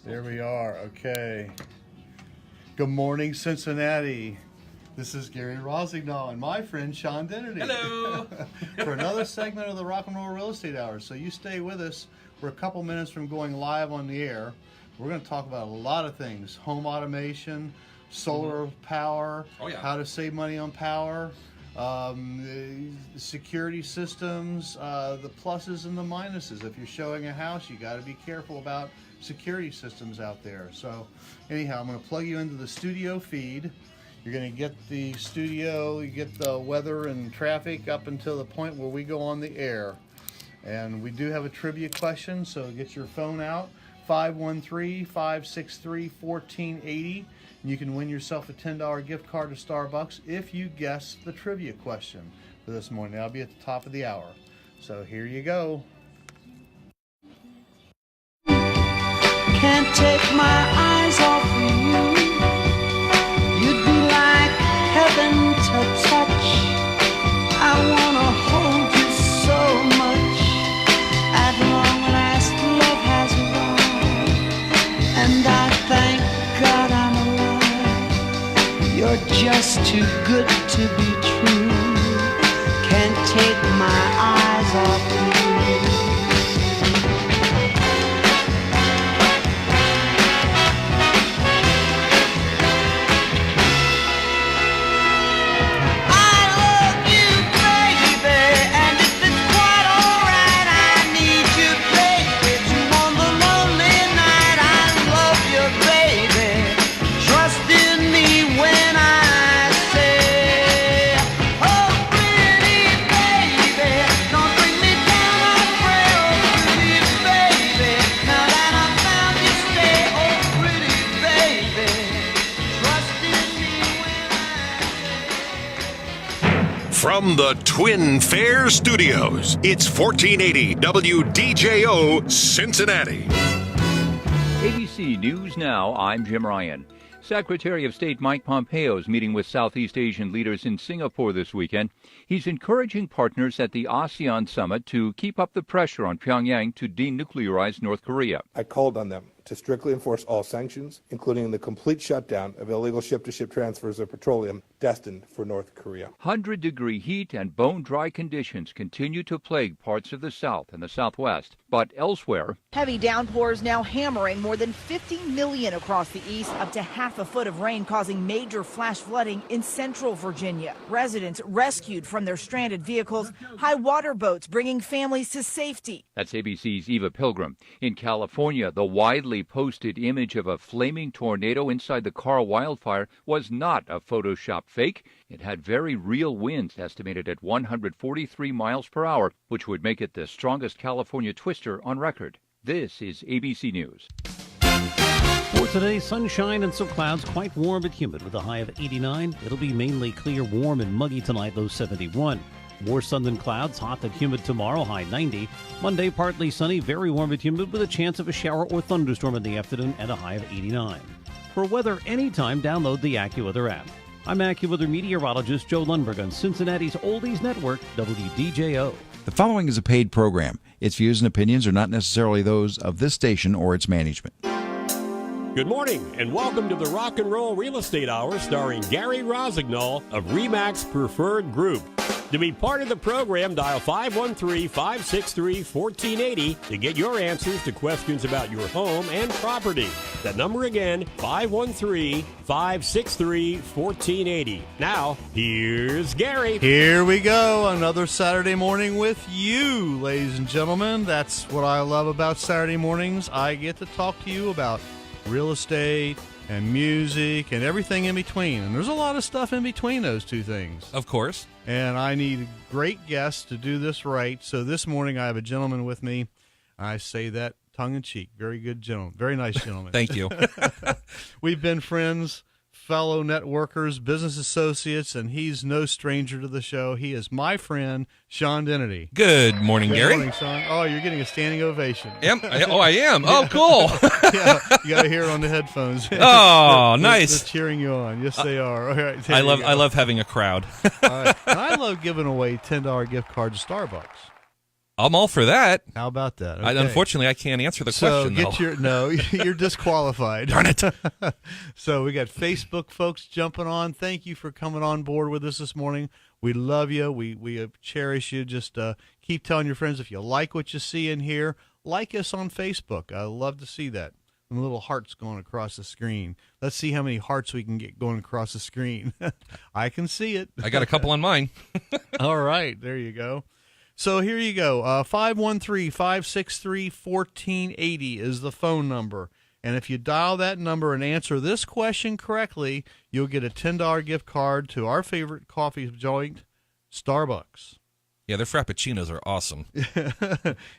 There we are. Okay. Good morning, Cincinnati. This is Gary Rossignol and my friend Sean Dennedy. Hello. For another segment of the Rock and Roll Real Estate Hour. So you stay with us. We're a couple minutes from going live on the air. We're going to talk about a lot of things: home automation, solar power, how to save money on power, security systems, the pluses and the minuses. If you're showing a house, you got to be careful about security systems out there. So anyhow, I'm going to plug you into the studio feed. You're going to get the studio, you get the weather and traffic up until the point where we go on the air. And we do have a trivia question, so get your phone out, 513-563-1480. You can win yourself a $10 gift card to Starbucks if you guess the trivia question for this morning. That'll be at the top of the hour. So here you go. Can't take my eyes off you. You'd be like heaven to touch. I wanna hold you so much. At long last, love has arrived, and I thank God I'm alive. You're just too good to be true. Can't take my eyes off you. From the Twin Fair Studios, it's 1480 WDJO, Cincinnati. ABC News Now, I'm Jim Ryan. Secretary of State Mike Pompeo is meeting with Southeast Asian leaders in Singapore this weekend. He's encouraging partners at the ASEAN summit to keep up the pressure on Pyongyang to denuclearize North Korea. I called on them to strictly enforce all sanctions, including the complete shutdown of illegal ship-to-ship transfers of petroleum destined for North Korea. 100-degree heat and bone-dry conditions continue to plague parts of the South and the Southwest. But elsewhere, heavy downpours now hammering more than 50 million across the east, up to half a foot of rain causing major flash flooding in central Virginia. Residents rescued from their stranded vehicles, high water boats bringing families to safety. That's ABC's Eva Pilgrim. In California, the widely posted image of a flaming tornado inside the Carl wildfire was not a Photoshop fake. It had very real winds estimated at 143 miles per hour, which would make it the strongest California twister on record. This is ABC News. For today, sunshine and some clouds, quite warm but humid with a high of 89. It'll be mainly clear, warm, and muggy tonight, low 71. More sun than clouds, hot and humid tomorrow, high 90. Monday, partly sunny, very warm and humid with a chance of a shower or thunderstorm in the afternoon and a high of 89. For weather anytime, download the AccuWeather app. I'm AccuWeather meteorologist Joe Lundberg on Cincinnati's Oldies Network, WDJO. The following is a paid program. Its views and opinions are not necessarily those of this station or its management. Good morning, and welcome to the Rock and Roll Real Estate Hour starring Gary Rossignol of RE/MAX Preferred Group. To be part of the program, dial 513-563-1480 to get your answers to questions about your home and property. That number again, 513-563-1480. Now, here's Gary. Here we go, another Saturday morning with you, ladies and gentlemen. That's what I love about Saturday mornings. I get to talk to you about real estate and music and everything in between. And there's a lot of stuff in between those two things. Of course. And I need great guests to do this right. So this morning I have a gentleman with me. I say that tongue-in-cheek. Very good gentleman. Very nice gentleman. Thank you. We've been friends, fellow networkers, business associates, and he's no stranger to the show. He is my friend, Sean Dennedy. Good morning, Gary. Good morning, Sean. Oh, you're getting a standing ovation. I am. Oh, cool. Yeah, you got to hear it on the headphones. Oh, nice. They're cheering you on. Yes, they are. All right, I love having a crowd. All right. And I love giving away $10 gift cards to Starbucks. I'm all for that. How about that? Okay. Unfortunately, I can't answer the So question, you're disqualified. Darn it. So we got Facebook folks jumping on. Thank you for coming on board with us this morning. We love you. We cherish you. Just keep telling your friends if you like what you see in here, like us on Facebook. I love to see that. And little hearts going across the screen. Let's see how many hearts we can get going across the screen. I can see it. I got a couple on mine. All right. There you go. So here you go. 513-563-1480 is the phone number. And if you dial that number and answer this question correctly, you'll get a $10 gift card to our favorite coffee joint, Starbucks. Yeah, their Frappuccinos are awesome.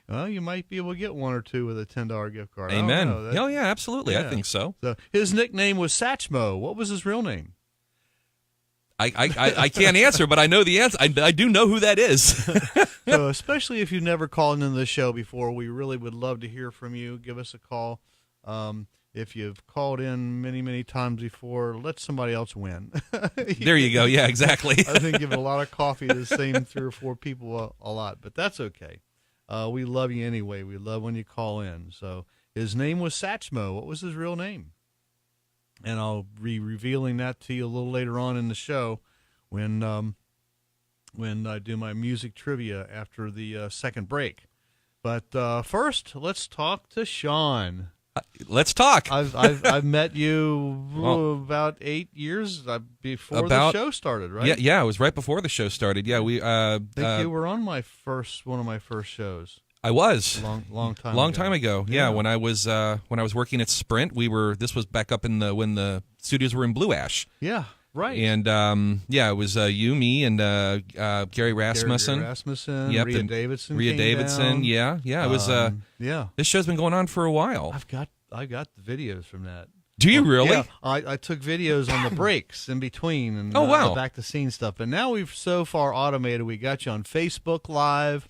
Well, you might be able to get one or two with a $10 gift card. Amen. Oh, yeah, absolutely. I think so. So his nickname was Satchmo. What was his real name? I can't answer, but I know the answer. I do know who that is. So especially if you've never called into the show before, we really would love to hear from you. Give us a call. If you've called in many, many times before, let somebody else win. There you go. Yeah, exactly. I think giving a lot of coffee to the same 3 or 4 people a lot, but that's okay. We love you anyway. We love when you call in. So his name was Satchmo. What was his real name? And I'll be revealing that to you a little later on in the show when I do my music trivia after the second break. But first, let's talk to Sean. Let's talk. I've met you about 8 years before the show started, right? Yeah, it was right before the show started. Yeah, we. I think you were on one of my first shows. I was long time ago. Yeah, when I was working at Sprint, this was back up when the studios were in Blue Ash. Yeah, right. And it was you, me, and Gary Rasmussen. Gary Rasmussen, yep, Rhea Davidson. Rhea Davidson. Down. Yeah. It was. This show's been going on for a while. I got the videos from that. Do you really? Yeah, I took videos on the breaks in between and back to scene stuff. But now we've so far automated. We got you on Facebook Live.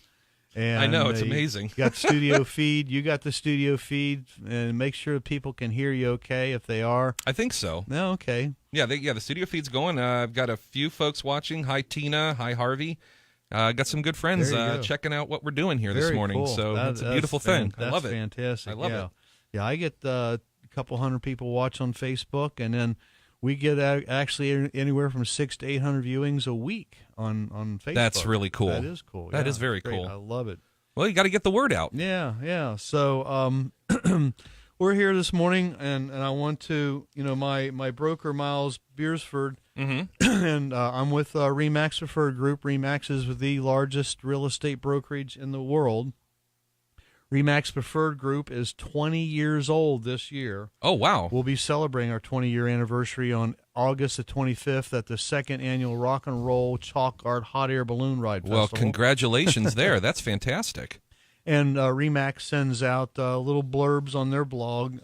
And I know, it's amazing. You got studio feed. You got the studio feed, and make sure people can hear you okay if they are. I think so. No, okay. Yeah, the studio feed's going. I've got a few folks watching. Hi, Tina. Hi, Harvey. Got some good friends checking out what we're doing here this morning. Cool. So that's a beautiful thing. I love it. That's fantastic. I love it. Yeah, I get a couple hundred people watch on Facebook, and then we get actually anywhere from 600 to 800 viewings a week on Facebook. That's really cool. That is cool. That is very great. cool. I love it. Well, you got to get the word out. Yeah. So we're here this morning, and I want to, my broker, Miles Beersford, and I'm with RE/MAX Preferred Group. RE/MAX is the largest real estate brokerage in the world. RE/MAX Preferred Group is 20 years old this year. Oh, wow. We'll be celebrating our 20-year anniversary on August the 25th at the second annual Rock and Roll Chalk Art Hot Air Balloon Ride Festival. Well, congratulations there. That's fantastic. And RE/MAX sends out little blurbs on their blog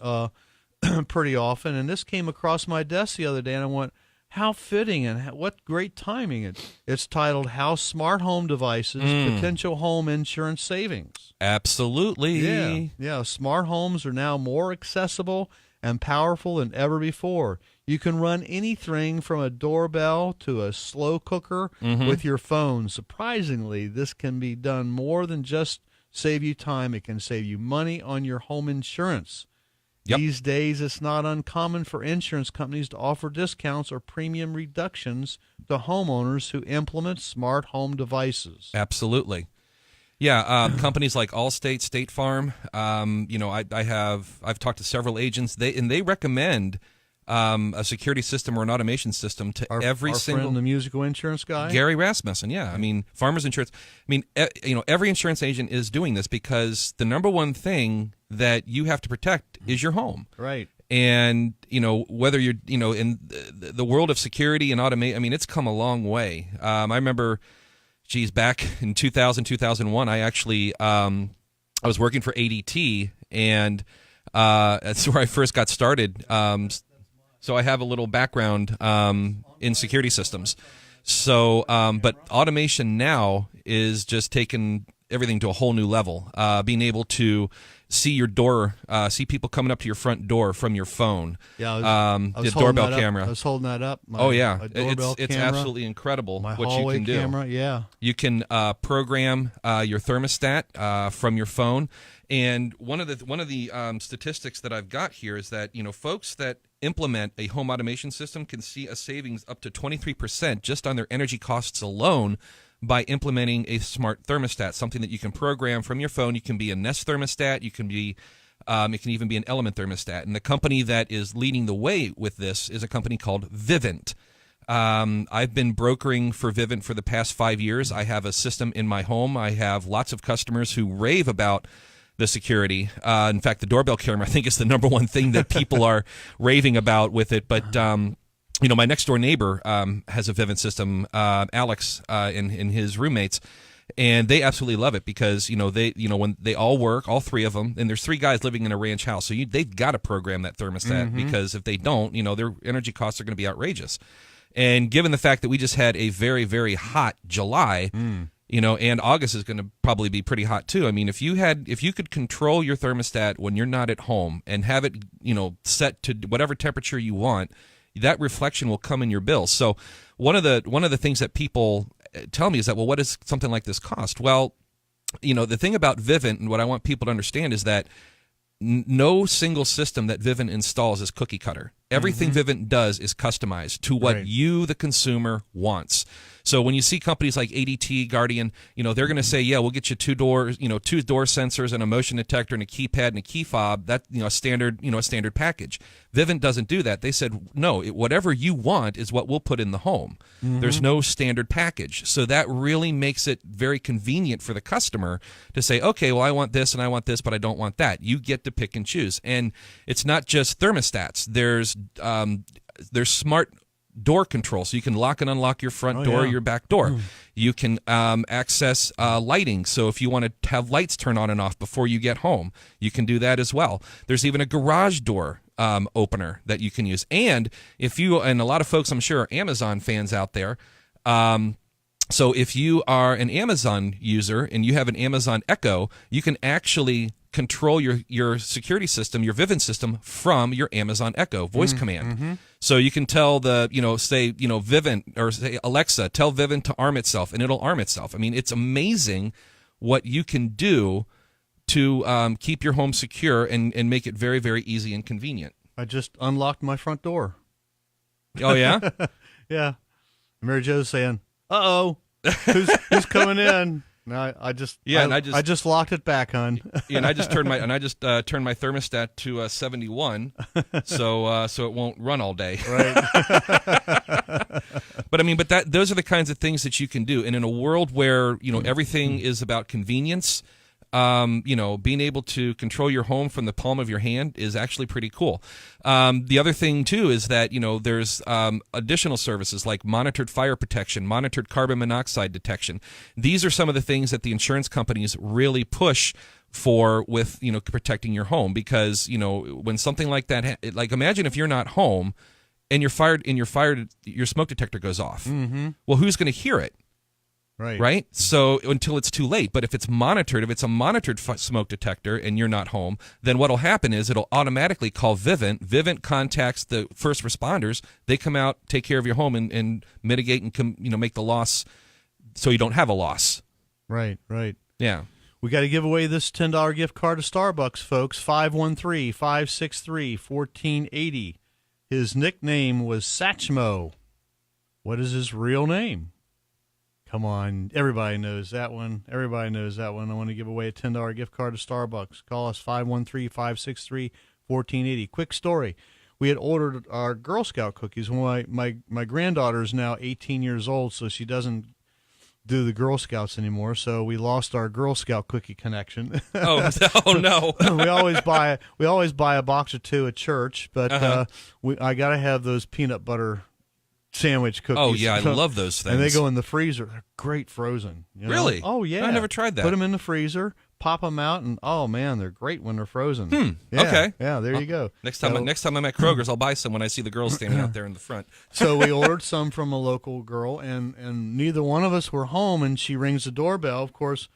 pretty often. And this came across my desk the other day, and I went, how fitting and what great timing. It's titled How Smart Home Devices Potential Home Insurance Savings. Absolutely. Yeah. Smart homes are now more accessible and powerful than ever before. You can run anything from a doorbell to a slow cooker with your phone. Surprisingly, this can be done more than just save you time. It can save you money on your home insurance. Yep. These days, it's not uncommon for insurance companies to offer discounts or premium reductions to homeowners who implement smart home devices. Absolutely. Yeah, companies like Allstate, State Farm. I've talked to several agents. They recommend a security system or an automation system to every single. Friend, the musical insurance guy, Gary Rasmussen. Yeah, I mean, Farmers Insurance. I mean, every insurance agent is doing this because the number one thing that you have to protect is your home. Right. And whether you're in the world of security and automate. I mean, it's come a long way. I remember. Back in 2000, 2001, I actually I was working for ADT, and that's where I first got started. So I have a little background in security systems. So, but automation now is just taking everything to a whole new level. Being able to see your door, see people coming up to your front door from your phone. Yeah, the doorbell camera. I was holding that up. It's absolutely incredible my what hallway you can camera, do. Yeah, you can program your thermostat from your phone. And one of the statistics that I've got here is that folks that implement a home automation system can see a savings up to 23% just on their energy costs alone by implementing a smart thermostat, something that you can program from your phone. You can be a Nest thermostat. You can be it can even be an Element thermostat. And the company that is leading the way with this is a company called Vivint. I've been brokering for Vivint for the past 5 years. I have a system in my home. I have lots of customers who rave about the security. In fact, the doorbell camera, I think, is the number one thing that people are raving about with it. But my next door neighbor has a Vivint system, Alex, and his roommates, and they absolutely love it because when they all work, all three of them, and there's 3 guys living in a ranch house, so they've got to program that thermostat because if they don't, their energy costs are going to be outrageous. And given the fact that we just had a very, very hot July. And August is going to probably be pretty hot too. I mean, if you could control your thermostat when you're not at home and have it, set to whatever temperature you want, that reflection will come in your bill. So one of the things that people tell me is that, well, what does something like this cost? Well, the thing about Vivint and what I want people to understand is that no single system that Vivint installs is cookie cutter. Everything Vivint does is customized to what you, the consumer, wants. So when you see companies like ADT, Guardian, they're going to say, yeah, we'll get you 2 door sensors and a motion detector and a keypad and a key fob. That a standard package. Vivint doesn't do that. They said, no, whatever you want is what we'll put in the home. There's no standard package. So that really makes it very convenient for the customer to say, okay, well, I want this and I want this, but I don't want that. You get to pick and choose. And it's not just thermostats. There's smart door control, so you can lock and unlock your front door or your back door. You can access lighting, so if you want to have lights turn on and off before you get home, you can do that as well. There's even a garage door opener that you can use. And and a lot of folks, I'm sure, are Amazon fans out there. So if you are an Amazon user and you have an Amazon Echo, you can actually control your security system, your Vivint system, from your Amazon Echo voice command. So you can tell say Vivint, or say Alexa, tell Vivint to arm itself, and it'll arm itself. I mean, it's amazing what you can do to keep your home secure and make it very, very easy and convenient. I just unlocked my front door. Oh, yeah? Yeah. Mary Jo's saying, uh-oh, who's coming in? No, I just locked it back, hon. Yeah, and I just turned my thermostat to 71, so it won't run all day. Right. But those are the kinds of things that you can do, and in a world where everything is about convenience, being able to control your home from the palm of your hand is actually pretty cool. The other thing too is that there's additional services like monitored fire protection, monitored carbon monoxide detection. These are some of the things that the insurance companies really push for with protecting your home, because when something like that like imagine if you're not home and your smoke detector goes off. Well, who's going to hear it? Right. So until it's too late. But if it's a monitored smoke detector and you're not home, then what'll happen is it'll automatically call Vivint. Vivint contacts the first responders. They come out, take care of your home, and mitigate and make the loss so you don't have a loss. Right. Yeah. We got to give away this $10 gift card to Starbucks, folks. 513-563-1480. His nickname was Satchmo. What is his real name? Come on. Everybody knows that one. I want to give away a $10 gift card to Starbucks. Call us 513-563-1480. Quick story. We had ordered our Girl Scout cookies. My granddaughter is now 18 years old, so she doesn't do the Girl Scouts anymore, so we lost our Girl Scout cookie connection. Oh no. we always buy a box or 2 at church, but I got to have those peanut butter sandwich cookies. Oh yeah, I love those things. And they go in the freezer. They're great frozen. Really? Oh yeah. I never tried that. Put them in the freezer, pop them out, and oh man, they're great when they're frozen. Yeah, okay. Yeah, there you go. Next time I'm at Kroger's, I'll buy some when I see the girls standing out there in the front. So we ordered some from a local girl, and neither one of us were home, and she rings the doorbell. Of course,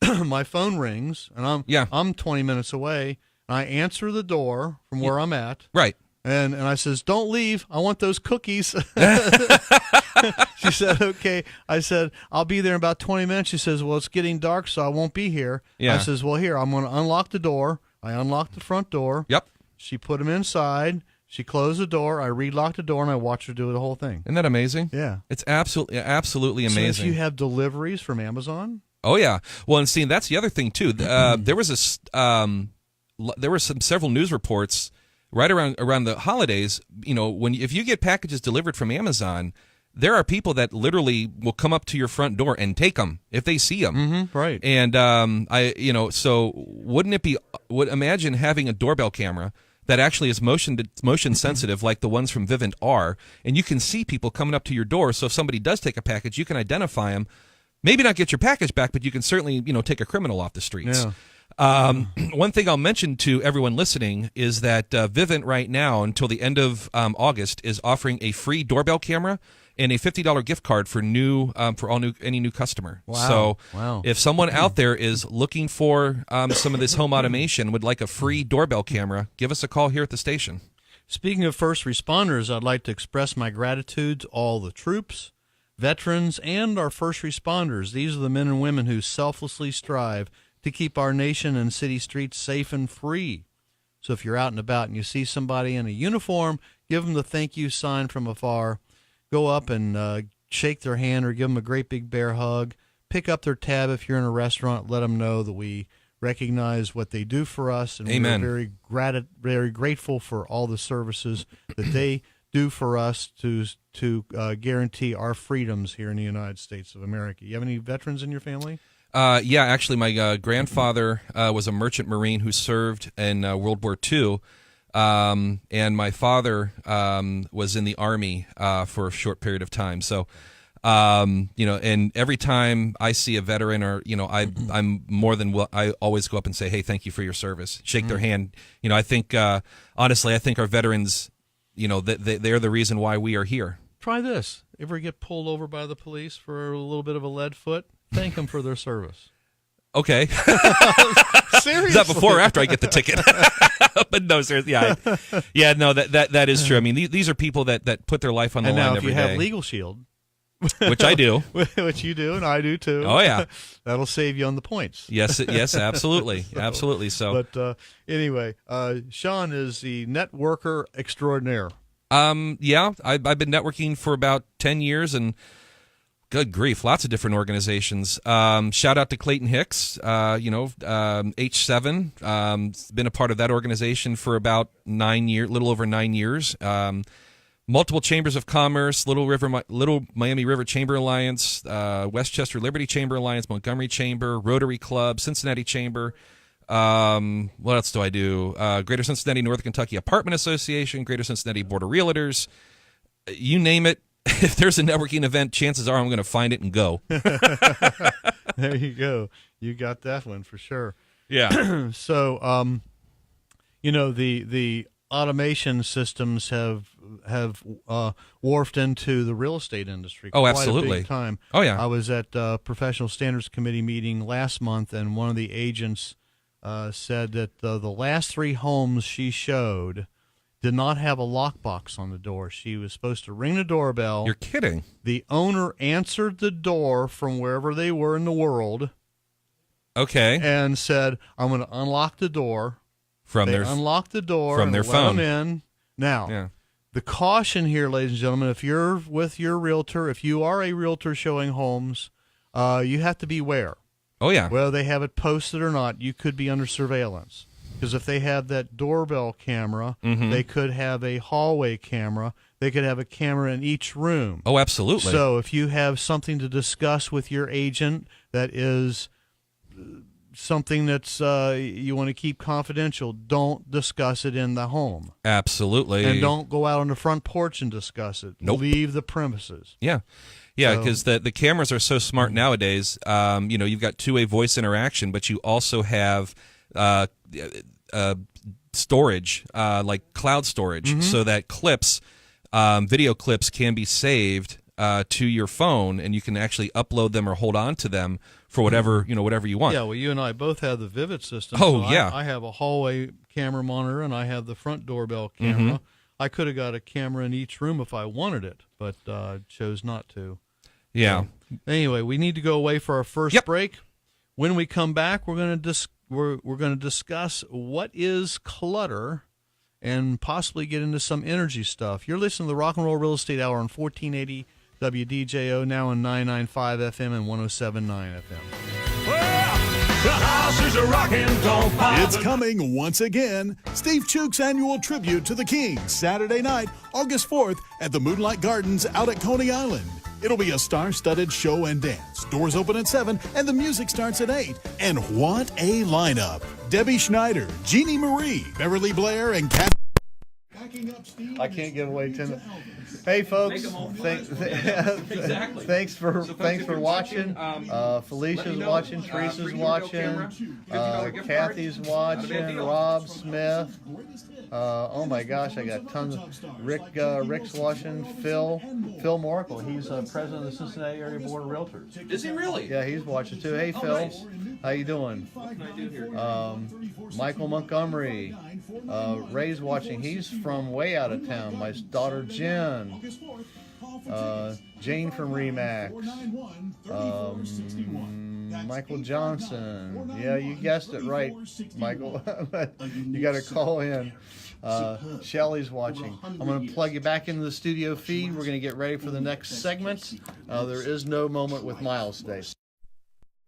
my phone rings, and I'm 20 minutes away. And I answer the door from where I'm at. Right. And I says, don't leave. I want those cookies. She said, okay. I said, I'll be there in about 20 minutes. She says, well, it's getting dark, so I won't be here. Yeah. I says, well, here, I'm going to unlock the door. I unlocked the front door. Yep. She put them inside. She closed the door. I relocked the door, and I watched her do the whole thing. Isn't that amazing? Yeah. It's absolutely amazing. So if you have deliveries from Amazon? Oh, yeah. Well, and see, that's the other thing, too. There was several news reports right around the holidays. If you get packages delivered from Amazon, there are people that literally will come up to your front door and take them if they see them. Mm-hmm, right. And so wouldn't it be? Imagine having a doorbell camera that actually is motion sensitive, like the ones from Vivint are, and you can see people coming up to your door. So if somebody does take a package, you can identify them. Maybe not get your package back, but you can certainly take a criminal off the streets. Yeah. One thing I'll mention to everyone listening is that Vivint right now, until the end of August, is offering a free doorbell camera and a $50 gift card for any new customer. Wow. So if someone out there is looking for some of this home automation, would like a free doorbell camera, give us a call here at the station. Speaking of first responders, I'd like to express my gratitude to all the troops, veterans, and our first responders. These are the men and women who selflessly strive to keep our nation and city streets safe and free. So if you're out and about and you see somebody in a uniform, give them the thank you sign from afar. Go up and shake their hand or give them a great big bear hug. Pick up their tab if you're in a restaurant. Let them know that we recognize what they do for us, and Amen. we're very grateful for all the services that they do for us to guarantee our freedoms here in the United States of America. You have any veterans in your family? Yeah, actually, my grandfather was a merchant marine who served in World War II. And my father was in the Army for a short period of time. So, and every time I see a veteran or, I'm more than I always go up and say, hey, thank you for your service. Shake their hand. I think, honestly, I think our veterans, they're the reason why we are here. Try this. Ever get pulled over by the police for a little bit of a lead foot? Thank them for their service. Okay. Seriously. Is that before or after I get the ticket? But no, seriously, yeah, no, that is true. I mean, these are people that put their life on the line every day. And now if you have Legal Shield, which I do, which you do, and I do too. Oh yeah, that'll save you on the points. Yes, absolutely, absolutely. So, but anyway, Sean is the networker extraordinaire. Yeah, I've been networking for about 10 years and. Good grief, lots of different organizations. Shout out to Clayton Hicks, H7. Been a part of that organization for about little over 9 years. Multiple chambers of commerce, Little Miami River Chamber Alliance, Westchester Liberty Chamber Alliance, Montgomery Chamber, Rotary Club, Cincinnati Chamber. What else do I do? Greater Cincinnati North Kentucky Apartment Association, Greater Cincinnati Board of Realtors. You name it. If there's a networking event, chances are I'm going to find it and go. There you go. You got that one for sure. Yeah. So, the automation systems have morphed into the real estate industry. Oh, quite absolutely. A big time. Oh, yeah. I was at a Professional Standards Committee meeting last month, and one of the agents said that the last 3 homes she showed did not have a lockbox on the door. She was supposed to ring the doorbell. You're kidding. The owner answered the door from wherever they were in the world. Okay. And said, I'm going to unlock the door. They unlocked the door from their phone. Them in. Now, the caution here, ladies and gentlemen, if you're with your realtor, if you are a realtor showing homes, you have to beware. Oh, yeah. Whether they have it posted or not, you could be under surveillance. Because if they have that doorbell camera, they could have a hallway camera. They could have a camera in each room. Oh, absolutely. So if you have something to discuss with your agent that is something that's you want to keep confidential, don't discuss it in the home. Absolutely. And don't go out on the front porch and discuss it. Nope. Leave the premises. Yeah. Yeah, because the cameras are so smart nowadays. You've got two-way voice interaction, but you also have storage, like cloud storage, so that clips, video clips can be saved to your phone, and you can actually upload them or hold on to them for whatever you want. Yeah, well, you and I both have the Vivid system. Oh, so yeah. I have a hallway camera monitor, and I have the front doorbell camera. I could have got a camera in each room if I wanted it, but chose not to. Yeah. So, anyway, we need to go away for our first break. When we come back, we're going to discuss what is clutter and possibly get into some energy stuff. You're listening to the Rock and Roll Real Estate Hour on 1480 WDJO, now on 995 FM and 1079 FM. Well, the house is a rockin', don't pop. It's coming once again. Steve Chuk's annual tribute to the Kings, Saturday night, August 4th at the Moonlight Gardens out at Coney Island. It'll be a star-studded show and dance. Doors open at 7 and the music starts at 8. And what a lineup. Debbie Schneider, Jeannie Marie, Beverly Blair, and Kat. I can't give away 10. Hey folks, thanks for watching. Felicia's watching, Teresa's watching, Kathy's watching, Rob Smith. Oh my gosh, I got tons of Rick's watching, Phil Moracle. He's president of the Cincinnati Area Board of Realtors. Is he really? Yeah, he's watching too. Hey Phil, nice. How you doing? What can I do here? Michael Montgomery, Ray's watching. He's from way out of town. My daughter Jen, Jane from Remax, Michael Johnson. Yeah, you guessed it right, Michael. You got to call in. Shelly's watching. I'm going to plug you back into the studio feed. We're going to get ready for the next segment. There is no moment with Miles today.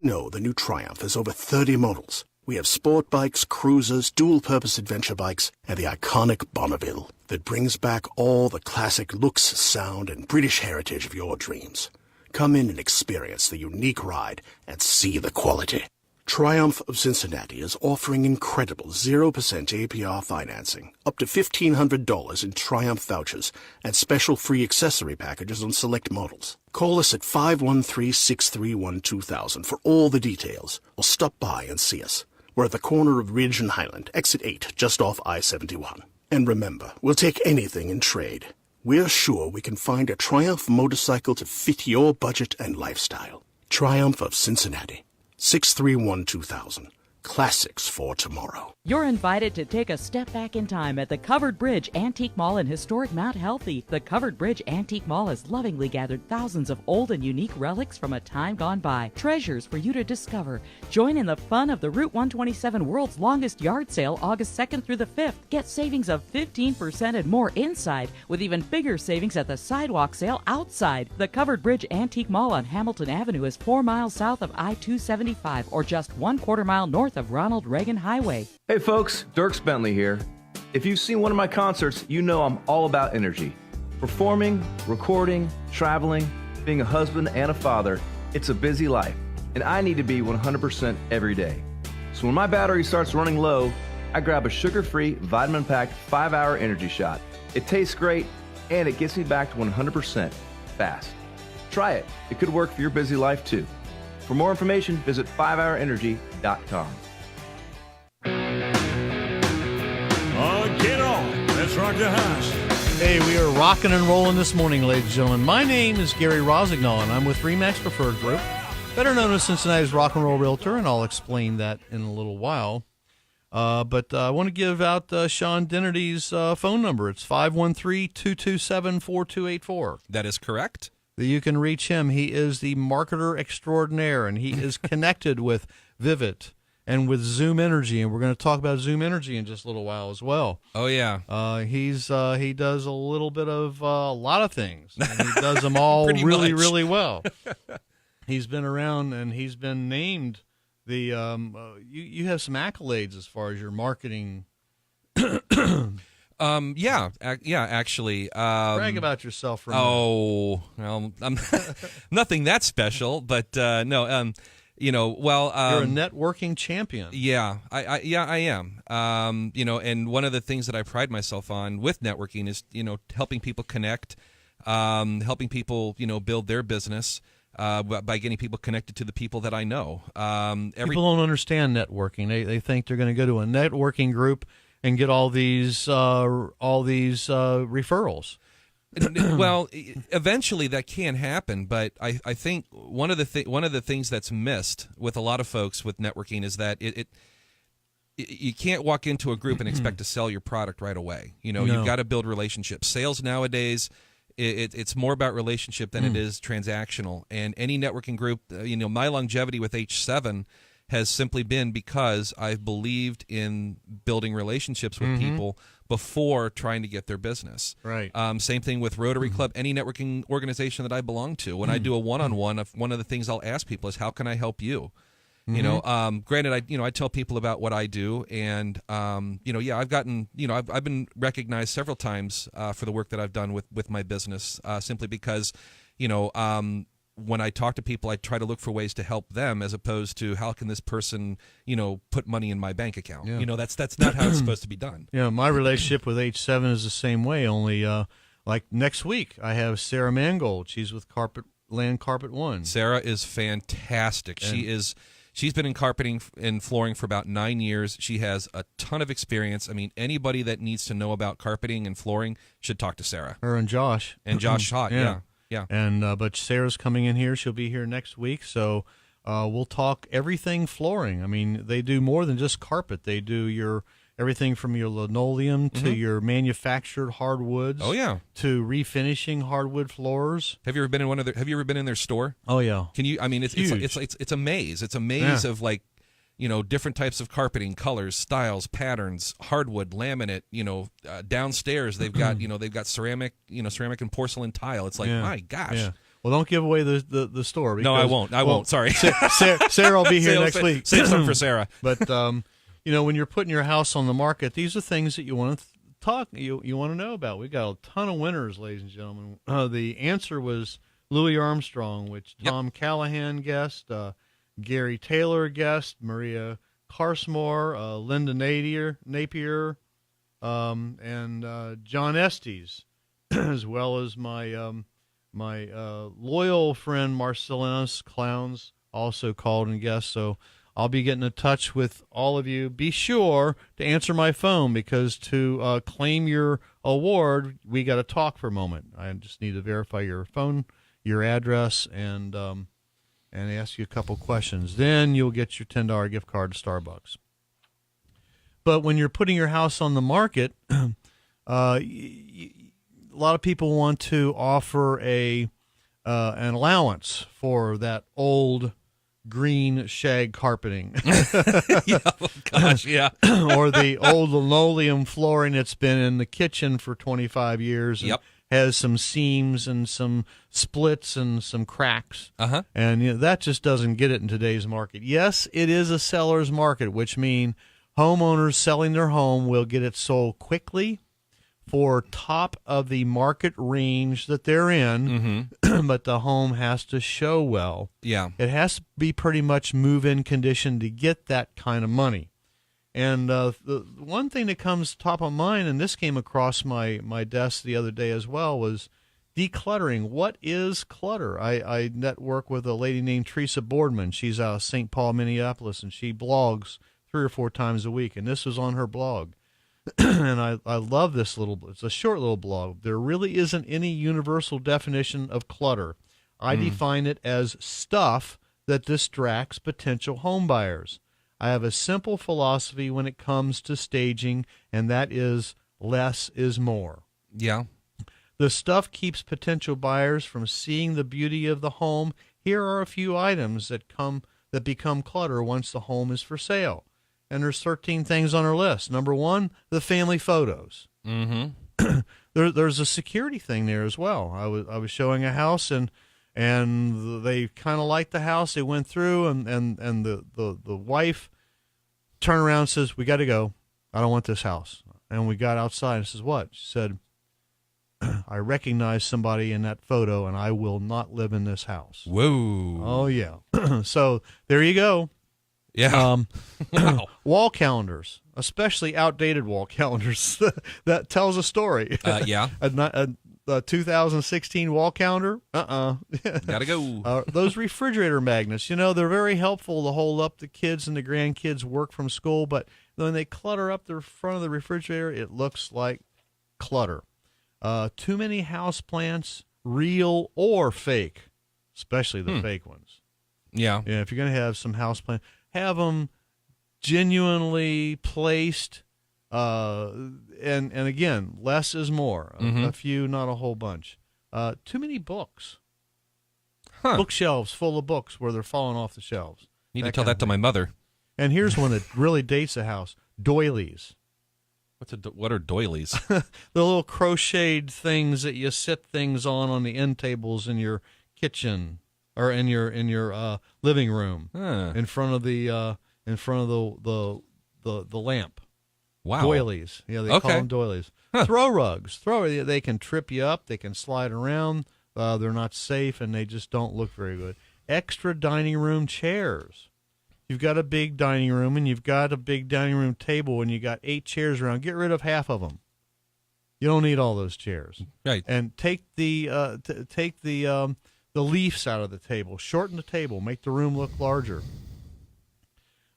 No, the new Triumph has over 30 models. We have sport bikes, cruisers, dual-purpose adventure bikes, and the iconic Bonneville that brings back all the classic looks, sound, and British heritage of your dreams. Come in and experience the unique ride and see the quality. Triumph of Cincinnati is offering incredible 0% APR financing, up to $1,500 in Triumph vouchers, and special free accessory packages on select models. Call us at 513-631-2000 for all the details, or stop by and see us. We're at the corner of Ridge and Highland, exit 8, just off I-71. And remember, we'll take anything in trade. We're sure we can find a Triumph motorcycle to fit your budget and lifestyle. Triumph of Cincinnati. 631-2000. Classics for tomorrow. You're invited to take a step back in time at the Covered Bridge Antique Mall in historic Mount Healthy. The Covered Bridge Antique Mall has lovingly gathered thousands of old and unique relics from a time gone by. Treasures for you to discover. Join in the fun of the Route 127 World's Longest Yard Sale August 2nd through the 5th. Get savings of 15% and more inside, with even bigger savings at the sidewalk sale outside. The Covered Bridge Antique Mall on Hamilton Avenue is 4 miles south of I-275 or just 1/4 mile north of Ronald Reagan Highway. Hey folks, Dirks Bentley here. If you've seen one of my concerts, you know I'm all about energy. Performing, recording, traveling, being a husband and a father, it's a busy life, and I need to be 100% every day. So when my battery starts running low, I grab a sugar-free, vitamin-packed 5-hour energy shot. It tastes great, and it gets me back to 100% fast. Try it. It could work for your busy life too. For more information, visit 5hourenergy.com. Get on. Let's rock the house. Hey, we are rocking and rolling this morning, ladies and gentlemen. My name is Gary Rossignol, and I'm with Remax Preferred Group, better known as Cincinnati's Rock and Roll Realtor, and I'll explain that in a little while. But I want to give out Sean Dennedy's phone number. It's 513-227-4284. That is correct. You can reach him. He is the marketer extraordinaire, and he is connected with Vivint and with Zoom Energy, and we're going to talk about Zoom Energy in just a little while as well. Oh yeah, he does a little bit of a lot of things, and he does them all really, really well. He's been around, and he's been named the. You have some accolades as far as your marketing. Actually. Brag about yourself for a minute. Oh, well, I'm nothing that special, but no. You're a networking champion. Yeah, I am. And one of the things that I pride myself on with networking is, helping people connect, helping people, build their business by getting people connected to the people that I know. People don't understand networking. They think they're going to go to a networking group and get all these referrals. Well, eventually that can happen, but I think one of the things that's missed with a lot of folks with networking is that you can't walk into a group and expect to sell your product right away. No. You've got to build relationships. Sales nowadays, it's more about relationship than it is transactional. And any networking group, my longevity with H7 has simply been because I've believed in building relationships with people before trying to get their business. Right. Same thing with Rotary Club, any networking organization that I belong to. When I do a one-on-one, one of the things I'll ask people is, how can I help you? Granted, I tell people about what I do, and I've gotten, I've been recognized several times for the work that I've done with my business, simply because, when I talk to people, I try to look for ways to help them, as opposed to how can this person, put money in my bank account. Yeah. That's not how it's supposed to be done. Yeah, my relationship with H7 is the same way. Only like next week, I have Sarah Mangold. She's with Land Carpet One. Sarah is fantastic. She's been in carpeting and flooring for about 9 years. She has a ton of experience. I mean, anybody that needs to know about carpeting and flooring should talk to Sarah. Her and Josh. And Josh Hott, yeah. And but Sarah's coming in here. She'll be here next week, so we'll talk everything flooring. I mean, they do more than just carpet. They do everything from your linoleum to your manufactured hardwoods. Oh yeah. To refinishing hardwood floors. Have you ever been in their store? Oh yeah. Can you? I mean, it's a maze. It's a maze of different types of carpeting, colors, styles, patterns, hardwood, laminate. Downstairs they've got they've got ceramic, ceramic and porcelain tile. It's like, my gosh. Yeah. Well, don't give away the store. Because, no, I won't. I won't. Sorry. Sarah will be here next week. Save some for Sarah. But when you're putting your house on the market, these are things that you want to you want to know about. We got a ton of winners, ladies and gentlemen. The answer was Louis Armstrong, which Tom Callahan guessed. Gary Taylor guest, Maria Carsmore, Linda Napier, and John Estes, as well as my loyal friend Marcellinus Clowns also called and guessed. So I'll be getting in touch with all of you. Be sure to answer my phone, because to claim your award, we got to talk for a moment. I just need to verify your phone, your address, and ask you a couple questions. Then you'll get your $10 gift card to Starbucks. But when you're putting your house on the market, a lot of people want to offer an allowance for that old green shag carpeting. Gosh, yeah. Or the old linoleum flooring that's been in the kitchen for 25 years. Yep. Has some seams and some splits and some cracks. Uh-huh. And that just doesn't get it in today's market. Yes, it is a seller's market, which means homeowners selling their home will get it sold quickly for top of the market range that they're in, but the home has to show well. Yeah. It has to be pretty much move-in condition to get that kind of money. And the one thing that comes top of mind, and this came across my desk the other day as well, was decluttering. What is clutter? I network with a lady named Teresa Boardman. She's out of St. Paul, Minneapolis, and she blogs 3 or 4 times a week, and this was on her blog. And I love this it's a short little blog. There really isn't any universal definition of clutter. I define it as stuff that distracts potential home buyers. I have a simple philosophy when it comes to staging, and that is less is more. Yeah. The stuff keeps potential buyers from seeing the beauty of the home. Here are a few items that become clutter once the home is for sale. And there's 13 things on our list. Number 1, the family photos. Mm-hmm. There's a security thing there as well. I was showing a house, and they kind of liked the house. They went through, and the wife turned around and says, "We got to go. I don't want this house." And we got outside and says, "What?" She said, "I recognize somebody in that photo, and I will not live in this house." Whoa. Oh, yeah. So there you go. Yeah. Wow. Wall calendars, especially outdated wall calendars, that tells a story. Yeah. A 2016 wall calendar? Gotta go. Those refrigerator magnets, they're very helpful to hold up the kids and the grandkids' work from school, but when they clutter up the front of the refrigerator, it looks like clutter. Too many houseplants, real or fake, especially the fake ones. Yeah. Yeah. If you're going to have some houseplants, have them genuinely placed. And again, less is more. A few, not a whole bunch. Too many books. Bookshelves full of books where they're falling off the shelves. Need to tell that to my mother. And here's one that really dates a house: doilies. What are doilies? The little crocheted things that you sit things on the end tables in your kitchen or in your living room in front of the lamp. Wow. Doilies. Yeah, they call them doilies. Throw rugs. They can trip you up. They can slide around. They're not safe, and they just don't look very good. Extra dining room chairs. You've got a big dining room, and you've got a big dining room table, and you got 8 chairs around. Get rid of half of them. You don't need all those chairs. Right. And take the leaves out of the table. Shorten the table. Make the room look larger.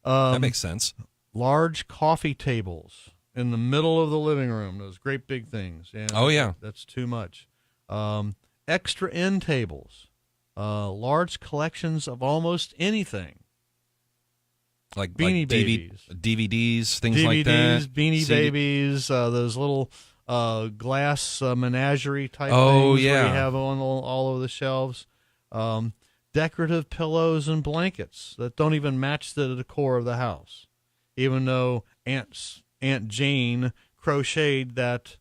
That makes sense. Large coffee tables in the middle of the living room. Those great big things. Yeah, that's too much. Extra end tables. Large collections of almost anything. Like Beanie Babies. DVDs, things like that. Beanie Babies, those little glass menagerie type Oh, things yeah. where you have on all over the shelves. Decorative pillows and blankets that don't even match the decor of the house. Even though Aunt Jane crocheted that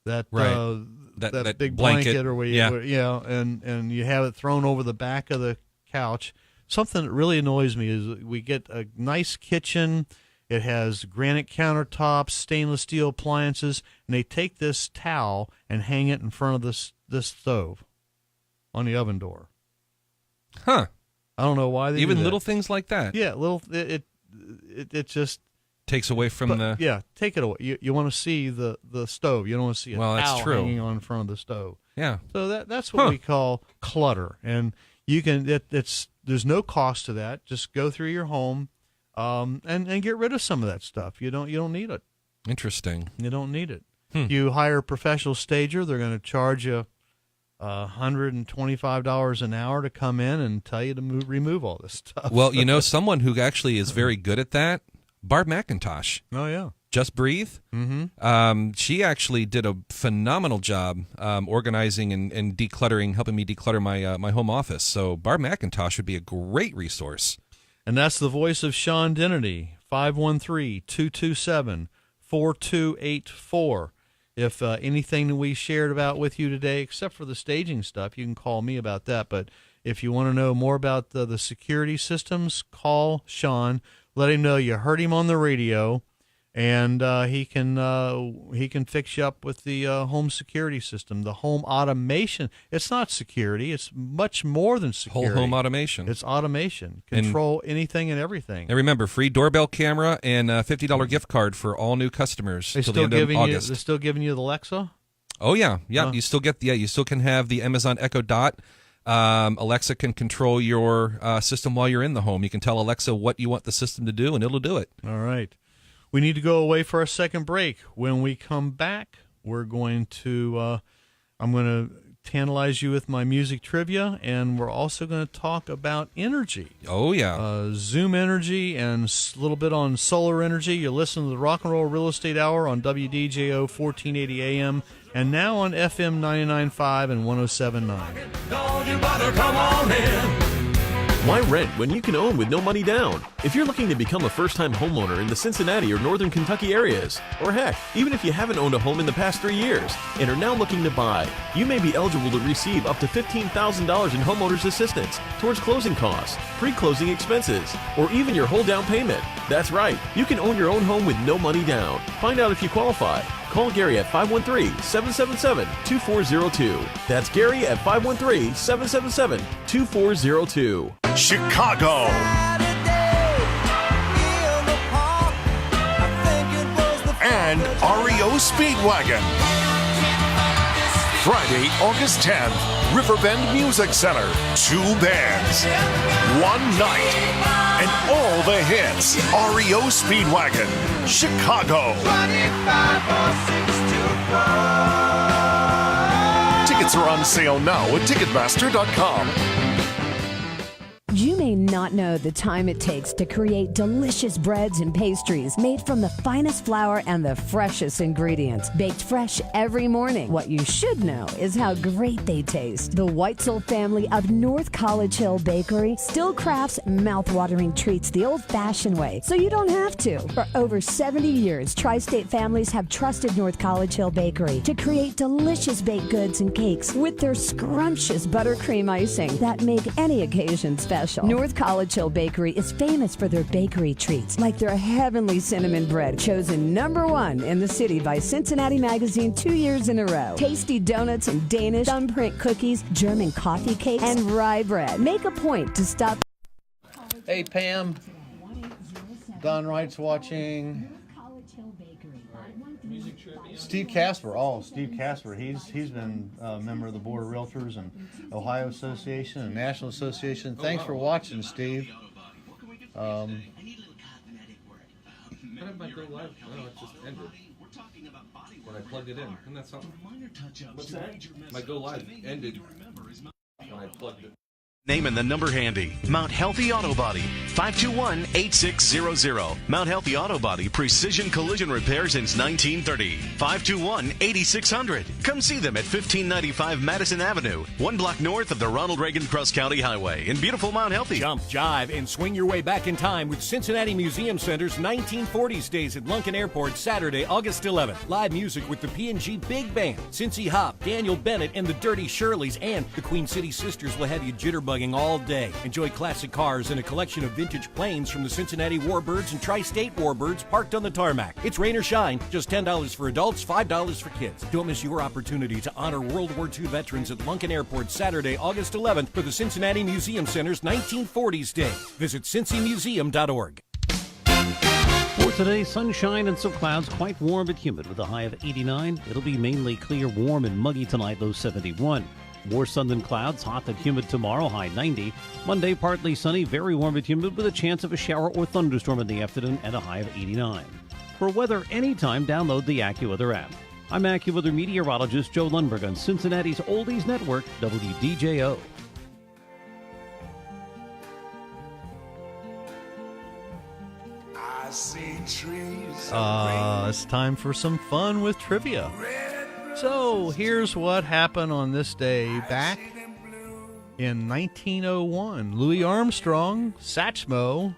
big blanket or and you have it thrown over the back of the couch. Something that really annoys me is we get a nice kitchen. It has granite countertops, stainless steel appliances, and they take this towel and hang it in front of this stove on the oven door. Huh. I don't know why they Even do that. little things like that. Yeah, it just takes away from the... Yeah, take it away. You want to see the stove. You don't want to see a towel hanging on in front of the stove. Yeah. So that's what we call clutter. And you can there's no cost to that. Just go through your home and get rid of some of that stuff. You don't need it. Interesting. You don't need it. You hire a professional stager, they're going to charge you $125 an hour to come in and tell you to remove all this stuff. Well, someone who actually is very good at that, Barb McIntosh. Oh, yeah. Just Breathe. Mm-hmm. She actually did a phenomenal job organizing and decluttering, helping me declutter my home office. So Barb McIntosh would be a great resource. And that's the voice of Sean Dennedy, 513-227-4284. If anything that we shared about with you today, except for the staging stuff, you can call me about that. But if you want to know more about the security systems, call Sean. Let him know you heard him on the radio, and he can fix you up with the home security system, the home automation. It's not security; it's much more than security. Whole home automation. It's automation. Control anything and everything. And remember, free doorbell camera and a $50 gift card for all new customers until the end of August. They're still giving you the Alexa? Oh yeah. You still can have the Amazon Echo Dot. Alexa can control your system while you're in the home. You can tell Alexa what you want the system to do, and it'll do it. All right. We need to go away for a second break. When we come back, we're going to I'm going to tantalize you with my music trivia, and we're also going to talk about energy. Oh, yeah. Zoom energy and a little bit on solar energy. You're listening to the Rock and Roll Real Estate Hour on WDJO 1480 AM and now on FM 99.5 and 107.9. Don't you bother, come on in. Why rent when you can own with no money down? If you're looking to become a first-time homeowner in the Cincinnati or Northern Kentucky areas, or heck, even if you haven't owned a home in the past 3 years and are now looking to buy, you may be eligible to receive up to $15,000 in homeowners assistance towards closing costs, pre-closing expenses, or even your whole down payment. That's right, you can own your own home with no money down. Find out if you qualify. Call Gary at 513-777-2402. That's Gary at 513-777-2402. Chicago. And REO Speedwagon. Friday, August 10th, Riverbend Music Center. 2 bands, 1 night, and all the hits. REO Speedwagon, Chicago. 25 or 6 to 4. Tickets are on sale now at Ticketmaster.com. You may not know the time it takes to create delicious breads and pastries made from the finest flour and the freshest ingredients, baked fresh every morning. What you should know is how great they taste. The Whitesell family of North College Hill Bakery still crafts mouth-watering treats the old-fashioned way, so you don't have to. For over 70 years, Tri-State families have trusted North College Hill Bakery to create delicious baked goods and cakes with their scrumptious buttercream icing that make any occasion special. North College Hill Bakery is famous for their bakery treats, like their heavenly cinnamon bread, chosen #1 in the city by Cincinnati Magazine 2 years in a row. Tasty donuts and Danish thumbprint cookies, German coffee cakes, and rye bread. Make a point to stop. Hey, Pam. Don Wright's watching. Steve Casper. Oh, Steve Casper. He's been a member of the Board of Realtors and Ohio Association and National Association. Thanks for watching, Steve. How did my go live? No, it just ended. When I plugged it in. Isn't that something? What's that? My go live ended when I plugged it. Name and the number handy. Mount Healthy Auto Body, 521-8600. Mount Healthy Auto Body, precision collision repair since 1930. 521-8600. Come see them at 1595 Madison Avenue, 1 block north of the Ronald Reagan Cross County Highway in beautiful Mount Healthy. Jump, jive, and swing your way back in time with Cincinnati Museum Center's 1940s Days at Lunken Airport, Saturday, August 11th. Live music with the P&G Big Band, Cincy Hop, Daniel Bennett, and the Dirty Shirleys, and the Queen City Sisters will have you jitterbugging all day. Enjoy classic cars and a collection of vintage planes from the Cincinnati Warbirds and Tri-State Warbirds parked on the tarmac. It's rain or shine, just $10 for adults, $5 for kids. Don't miss your opportunity to honor World War II veterans at Lunken Airport Saturday, August 11th for the Cincinnati Museum Center's 1940s Day. Visit cincymuseum.org. For today, sunshine and some clouds, quite warm but humid with a high of 89. It'll be mainly clear, warm, and muggy tonight, low 71. More sun than clouds, hot and humid tomorrow, high 90. Monday, partly sunny, very warm and humid with a chance of a shower or thunderstorm in the afternoon and a high of 89. For weather anytime, download the AccuWeather app. I'm AccuWeather meteorologist Joe Lundberg on Cincinnati's Oldies Network, WDJO. I see trees. It's time for some fun with trivia. So here's what happened on this day back in 1901. Louis Armstrong, Satchmo,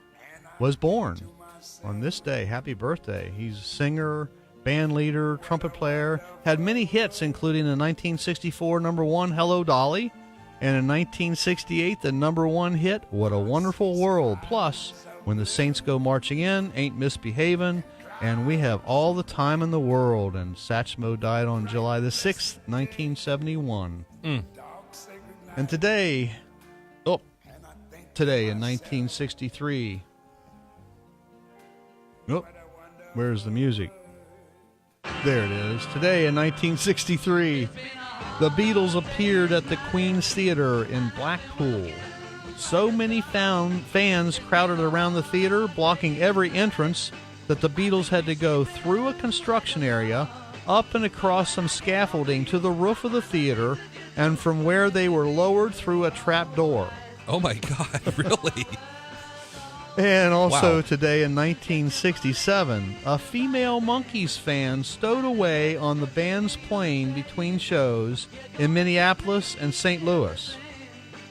was born on this day. Happy birthday. He's a singer, band leader, trumpet player, had many hits, including the 1964 number one, Hello Dolly, and in 1968, the number one hit, What a Wonderful World, plus When the Saints Go Marching In, Ain't Misbehavin', and We Have All the Time in the World. And Satchmo died on July the 6th, 1971. And today in 1963, where's the music? There it is. Today in 1963, the Beatles appeared at the Queen's Theatre in Blackpool. So many fans crowded around the theater, blocking every entrance, that the Beatles had to go through a construction area, up and across some scaffolding to the roof of the theater, and from where they were lowered through a trap door. Oh my God, really? And also Wow. Today in 1967, a female Monkees fan stowed away on the band's plane between shows in Minneapolis and St. Louis.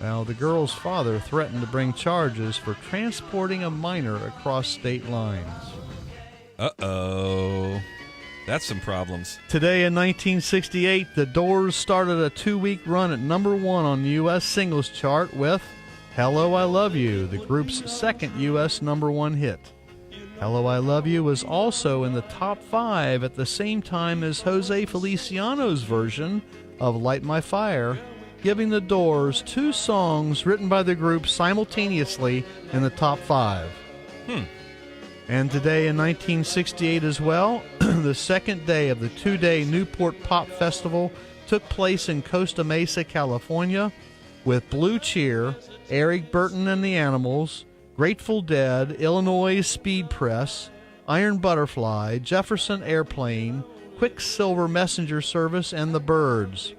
Now, the girl's father threatened to bring charges for transporting a minor across state lines. Uh-oh. That's some problems. Today in 1968, the Doors started a 2-week run at number one on the U.S. singles chart with Hello, I Love You, the group's second U.S. number one hit. Hello, I Love You was also in the top 5 at the same time as Jose Feliciano's version of Light My Fire, giving the Doors 2 songs written by the group simultaneously in the top 5. And today in 1968 as well, the second day of the 2-day Newport Pop Festival took place in Costa Mesa, California, with Blue Cheer, Eric Burton and the Animals, Grateful Dead, Illinois Speed Press, Iron Butterfly, Jefferson Airplane, Quicksilver Messenger Service, and the Byrds.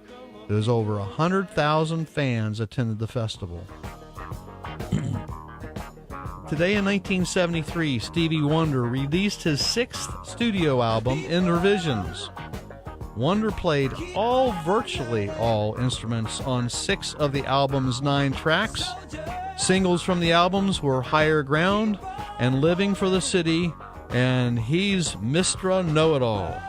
There's over 100,000 fans attended the festival. Today in 1973, Stevie Wonder released his 6th studio album, In Revisions. Wonder played virtually all instruments on 6 of the album's 9 tracks. Singles from the albums were Higher Ground and Living for the City, and He's Mr. Know-It-All.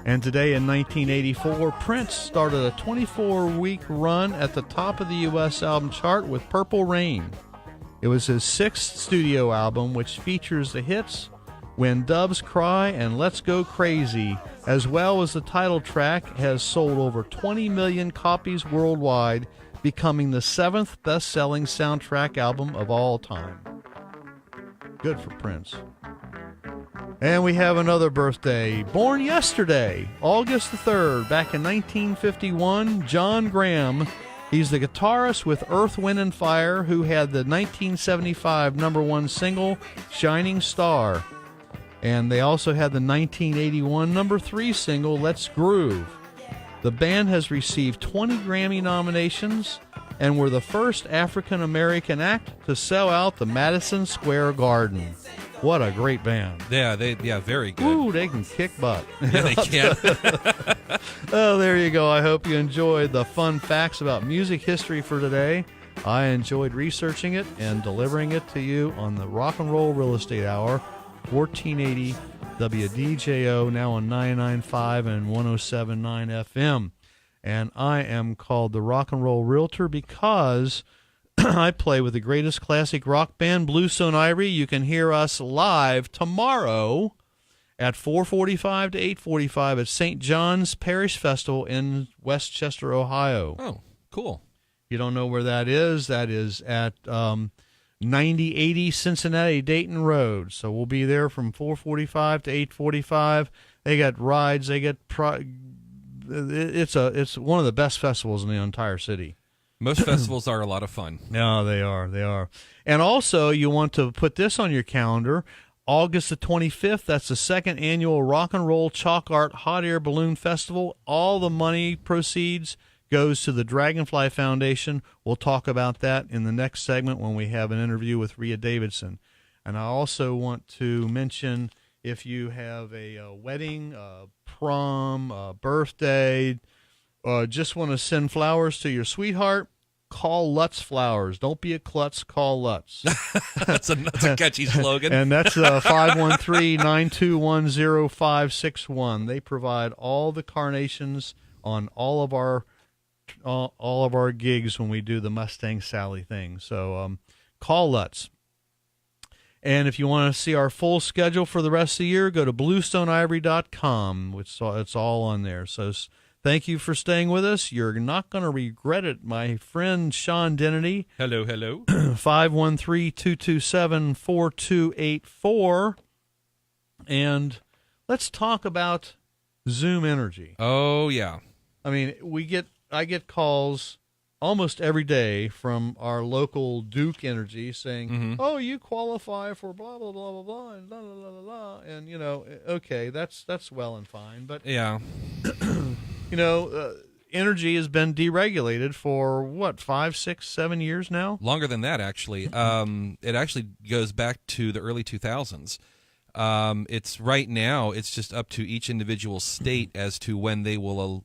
And today in 1984, Prince started a 24-week run at the top of the U.S. album chart with Purple Rain. It was his 6th studio album, which features the hits When Doves Cry and Let's Go Crazy, as well as the title track, has sold over 20 million copies worldwide, becoming the 7th best-selling soundtrack album of all time. Good for Prince. And we have another birthday. Born yesterday, August the 3rd, back in 1951, John Graham. He's the guitarist with Earth, Wind & Fire who had the 1975 #1 single, Shining Star. And they also had the 1981 #3 single, Let's Groove. The band has received 20 Grammy nominations and were the first African-American act to sell out the Madison Square Garden. What a great band. Yeah, very good. Ooh, they can kick butt. Yeah, they can. Oh, there you go. I hope you enjoyed the fun facts about music history for today. I enjoyed researching it and delivering it to you on the Rock and Roll Real Estate Hour, 1480 WDJO, now on 99.5 and 107.9 FM. And I am called the Rock and Roll Realtor because I play with the greatest classic rock band, Bluestone Ivory. You can hear us live tomorrow at 4:45 to 8:45 at St. John's Parish Festival in Westchester, Ohio. Oh, cool. You don't know where that is? That is at 9080 Cincinnati Dayton Road. So we'll be there from 4:45 to 8:45. They got rides. They get it's one of the best festivals in the entire city. Most festivals are a lot of fun. No, they are. They are. And also, you want to put this on your calendar. August the 25th, that's the 2nd annual Rock and Roll Chalk Art Hot Air Balloon Festival. All the money proceeds goes to the Dragonfly Foundation. We'll talk about that in the next segment when we have an interview with Rhea Davidson. And I also want to mention, if you have a wedding, a prom, a birthday, just want to send flowers to your sweetheart, call Lutz Flowers. Don't be a klutz, call Lutz. That's a catchy slogan. And that's 513-921-0561. They provide all the carnations on all of our gigs when we do the Mustang Sally thing. So call Lutz. And if you want to see our full schedule for the rest of the year, go to bluestoneivory.com, which it's all on there. So thank you for staying with us. You're not going to regret it, my friend Sean Dennedy. Hello, hello. 513-227-4284. And let's talk about Zoom Energy. Oh, yeah. I mean, I get calls almost every day from our local Duke Energy saying, "Oh, you qualify for blah blah blah blah blah and blah blah blah blah blah." And okay, that's well and fine, but yeah, energy has been deregulated for what, 5, 6, 7 years now? Longer than that, actually. It actually goes back to the early 2000s. It's right now. It's just up to each individual state as to when they will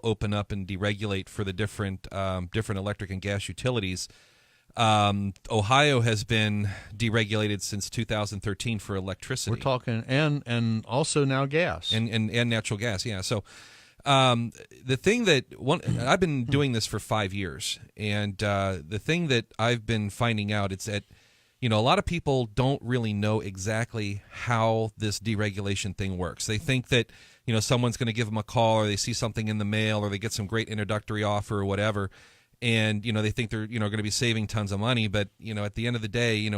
open up and deregulate for the different electric and gas utilities. Ohio has been deregulated since 2013 for electricity. We're talking and also now gas and natural gas. Yeah. So the thing that I've been doing this for 5 years, and the thing that I've been finding out, it's that a lot of people don't really know exactly how this deregulation thing works. They think that, someone's going to give them a call, or they see something in the mail, or they get some great introductory offer or whatever, and, they think they're, going to be saving tons of money. But, at the end of the day,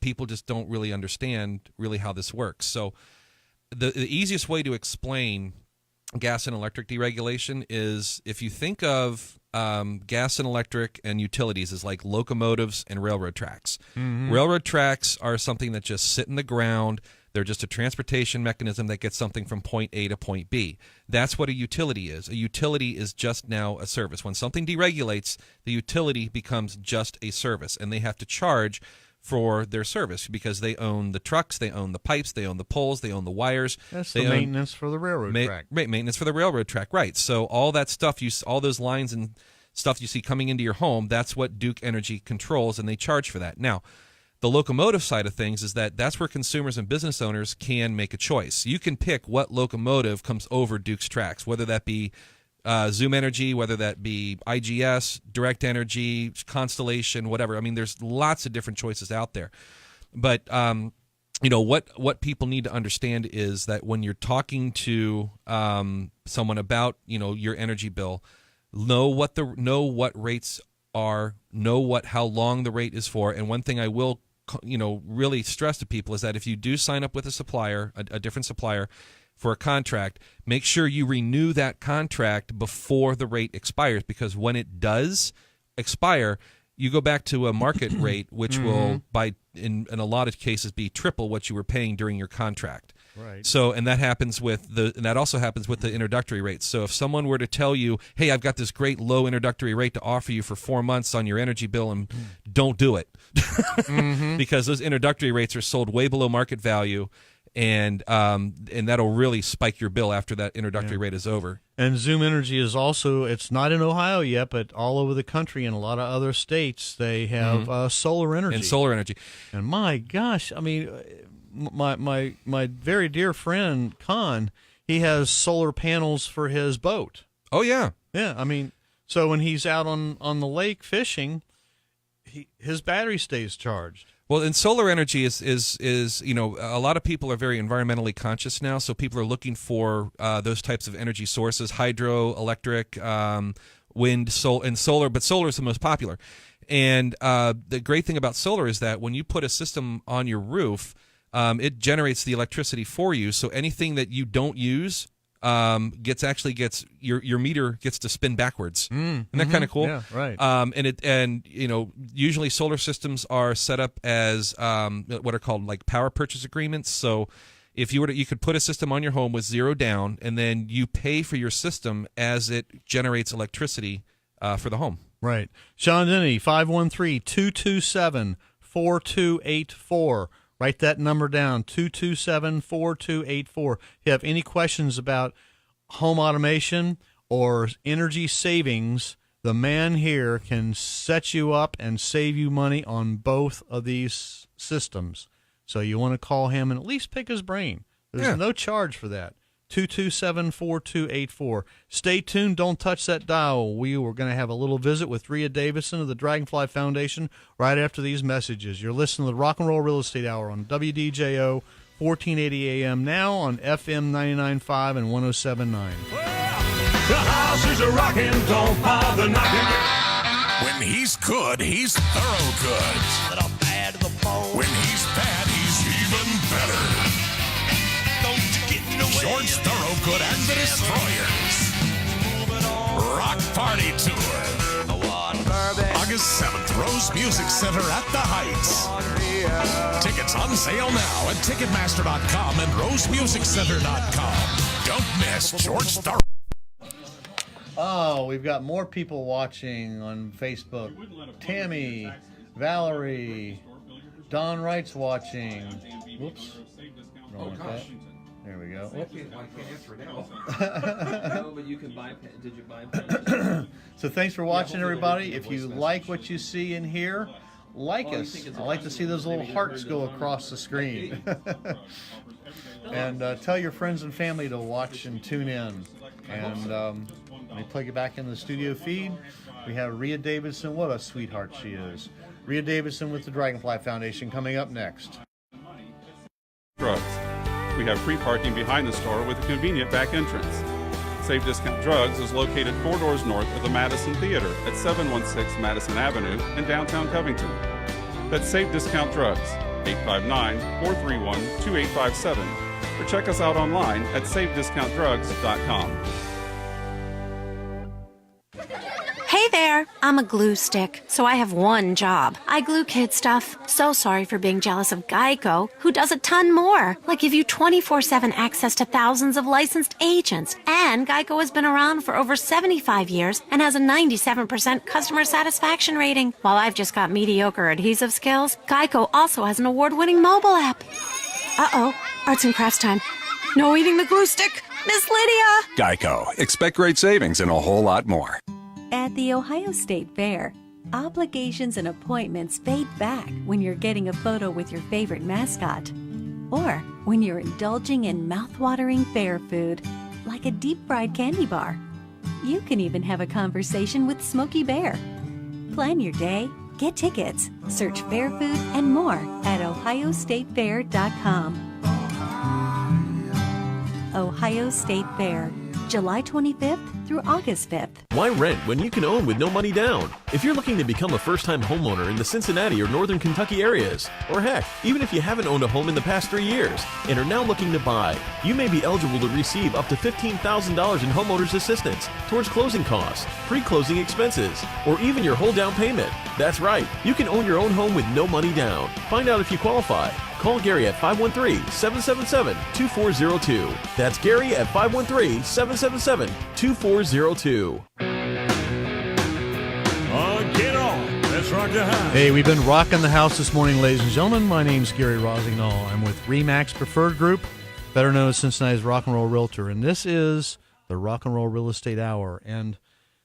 people just don't really understand really how this works. So the easiest way to explain gas and electric deregulation is if you think of gas and electric and utilities as like locomotives and railroad tracks. Mm-hmm. Railroad tracks are something that just sit in the ground. They're just a transportation mechanism that gets something from point A to point B. That's what a utility is. A utility is just now a service. When something deregulates, the utility becomes just a service, and they have to charge for their service because they own the trucks, they own the pipes, they own the poles, they own the wires. That's the maintenance for the railroad track. Right, maintenance for the railroad track, right. So all that stuff, all those lines and stuff you see coming into your home, that's what Duke Energy controls, and they charge for that. Now, the locomotive side of things is that's where consumers and business owners can make a choice. You can pick what locomotive comes over Duke's tracks, whether that be Zoom Energy, whether that be IGS, Direct Energy, Constellation, whatever. I mean, there's lots of different choices out there. But what people need to understand is that when you're talking to someone about your energy bill, know what rates are, know how long the rate is for. And one thing I will really stress to people is that if you do sign up with a supplier, a different supplier, for a contract, make sure you renew that contract before the rate expires, because when it does expire, you go back to a market rate, which will, in a lot of cases, be triple what you were paying during your contract. Right. So, and that also happens with the introductory rates. So, if someone were to tell you, "Hey, I've got this great low introductory rate to offer you for 4 months on your energy bill," and don't do it, because those introductory rates are sold way below market value. And that'll really spike your bill after that introductory rate is over. And Zoom Energy is also, it's not in Ohio yet, but all over the country and a lot of other states, they have solar energy. And solar energy. And my gosh, I mean, my very dear friend, Con, he has solar panels for his boat. Oh, yeah. Yeah, I mean, so when he's out on the lake fishing, his battery stays charged. Well, and solar energy is a lot of people are very environmentally conscious now, so people are looking for those types of energy sources: hydro, electric, wind, solar. But solar is the most popular. And the great thing about solar is that when you put a system on your roof, it generates the electricity for you. So anything that you don't use gets your meter gets to spin backwards. Isn't that kind of cool? Yeah, right. And usually solar systems are set up as what are called like power purchase agreements. So if you could put a system on your home with zero down, and then you pay for your system as it generates electricity for the home. Right. Sean Dennedy, 513-227-4284. Write that number down, 227-4284. If you have any questions about home automation or energy savings, the man here can set you up and save you money on both of these systems. So you want to call him and at least pick his brain. There's no charge for that. 227-4284. Stay tuned. Don't touch that dial. We were going to have a little visit with Rhea Davison of the Dragonfly Foundation right after these messages. You're listening to the Rock and Roll Real Estate Hour on WDJO, 1480 AM, now on FM 99.5 and 107.9. The house is a rockin', don't bother knocking. When he's good, he's thorough good. Little bad to the bone. When he's bad, he's even better. George Thorogood and the Destroyers. Rock Party Tour. August 7th, Rose Music Center at the Heights. Tickets on sale now at Ticketmaster.com and RoseMusicCenter.com. Don't miss George Thorogood. Oh, we've got more people watching on Facebook. Tammy, Valerie, Don Wright's watching. Whoops. Wrong with that. There we go. I can't answer it now. No, but you can bypass. Did you bypass? So thanks for watching, everybody. If you like what you see in here, like us. I like to see those little hearts go across the screen. And tell your friends and family to watch and tune in. And let me plug you back in the studio feed. We have Rhea Davison. What a sweetheart she is. Rhea Davison with the Dragonfly Foundation coming up next. Drugs. We have free parking behind the store with a convenient back entrance. Save Discount Drugs is located 4 doors north of the Madison Theater at 716 Madison Avenue in downtown Covington. That's Save Discount Drugs, 859-431-2857. Or check us out online at savediscountdrugs.com. Hey there! Bear. I'm a glue stick, so I have one job. I glue kid stuff. So sorry for being jealous of Geico, who does a ton more, like give you 24/7 access to thousands of licensed agents. And Geico has been around for over 75 years and has a 97% customer satisfaction rating. While I've just got mediocre adhesive skills, Geico also has an award-winning mobile app. Uh-oh, arts and crafts time. No eating the glue stick. Miss Lydia! Geico. Expect great savings and a whole lot more. At the Ohio State Fair, obligations and appointments fade back when you're getting a photo with your favorite mascot, or when you're indulging in mouth-watering fair food, like a deep-fried candy bar. You can even have a conversation with Smokey Bear. Plan your day, get tickets, search fair food and more at ohiostatefair.com. Ohio State Fair, July 25th through August 5th. Why rent when you can own with no money down? If you're looking to become a first-time homeowner in the Cincinnati or Northern Kentucky areas, or heck, even if you haven't owned a home in the past 3 years and are now looking to buy, you may be eligible to receive up to $15,000 in homeowners assistance towards closing costs, pre-closing expenses, or even your whole down payment. That's right, you can own your own home with no money down. Find out if you qualify. Call Gary at 513-777-2402. That's Gary at 513-777-2402. Get on. Let's rock the house. Hey, we've been rocking the house this morning, ladies and gentlemen. My name's Gary Rossignol. I'm with RE/MAX Preferred Group, better known as Cincinnati's Rock and Roll Realtor, and this is the Rock and Roll Real Estate Hour. And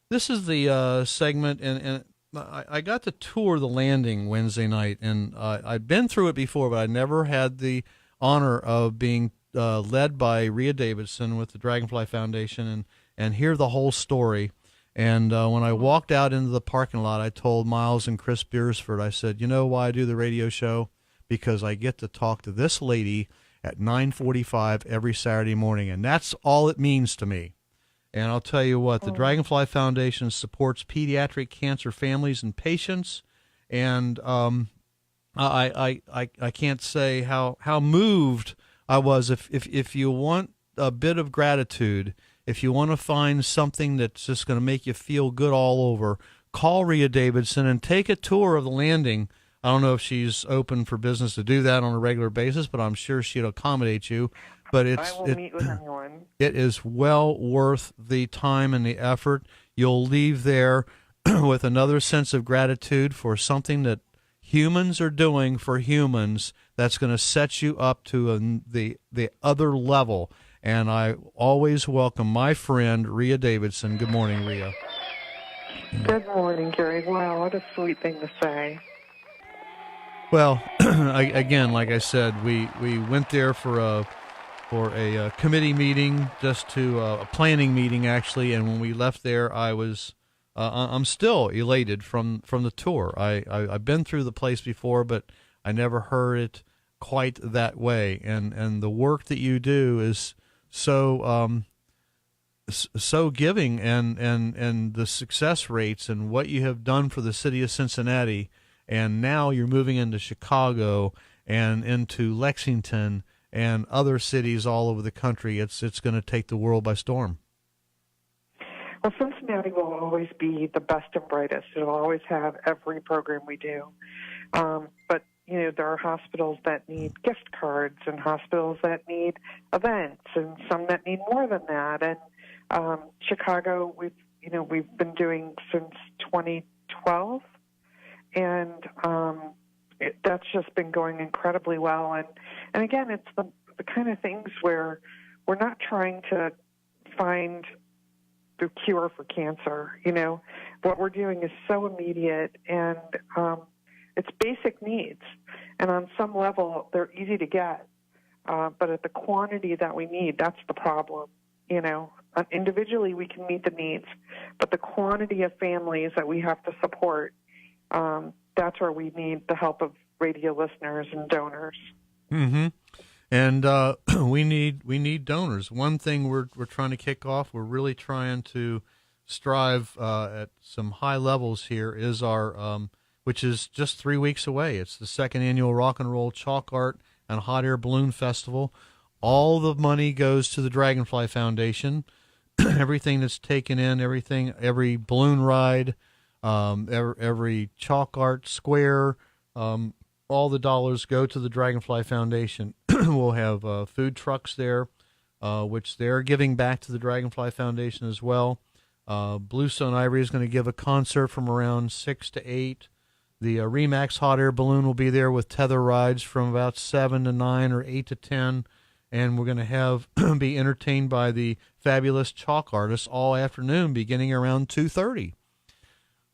this is the segment, and I got to tour the landing Wednesday night, and I'd been through it before, but I never had the honor of being led by Rhea Davidson with the Dragonfly Foundation and hear the whole story. And when I walked out into the parking lot, I told Miles and Chris Beersford, I said, you know why I do the radio show? Because I get to talk to this lady at 9:45 every Saturday morning, and that's all it means to me. And I'll tell you what, the Dragonfly Foundation supports pediatric cancer families and patients, and I can't say how moved I was. If you want a bit of gratitude, if you want to find something that's just going to make you feel good all over, call Rhea Davidson and take a tour of the landing. I don't know if she's open for business to do that on a regular basis, but I'm sure she'd accommodate you. But I will meet with anyone. It is well worth the time and the effort. You'll leave there with another sense of gratitude for something that humans are doing for humans that's going to set you up to the other level. And I always welcome my friend, Rhea Davidson. Good morning, Rhea. Good morning, Gary. Wow, what a sweet thing to say. Well, again, like I said, we went there for a committee meeting, just to a planning meeting actually, and when we left there, I'm still elated from the tour. I've been through the place before, but I never heard it quite that way. And the work that you do is so giving, and the success rates and what you have done for the city of Cincinnati, and now you're moving into Chicago and into Lexington and other cities all over the country. It's going to take the world by storm. Well, Cincinnati will always be the best and brightest. It'll always have every program we do. But, there are hospitals that need gift cards and hospitals that need events and some that need more than that. And Chicago, we've been doing since 2012. And that's just been going incredibly well. And again, it's the kind of things where we're not trying to find the cure for cancer. What we're doing is so immediate, and it's basic needs. And on some level, they're easy to get. But at the quantity that we need, that's the problem. Individually, we can meet the needs, but the quantity of families that we have to support, that's where we need the help of radio listeners and donors. Mm-hmm. And we need donors. One thing we're trying to kick off, we're really trying to strive at some high levels here, is our which is just 3 weeks away. It's the second annual Rock and Roll Chalk Art and Hot Air Balloon Festival. All the money goes to the Dragonfly Foundation. Everything that's taken in, every balloon ride, Every chalk art square, all the dollars go to the Dragonfly Foundation. We'll have food trucks there, which they're giving back to the Dragonfly Foundation as well. Bluestone Ivory is going to give a concert from around 6 to 8. The Remax hot air balloon will be there with tether rides from about 7 to 9 or 8 to 10. And we're going to have be entertained by the fabulous chalk artists all afternoon, beginning around 2:30.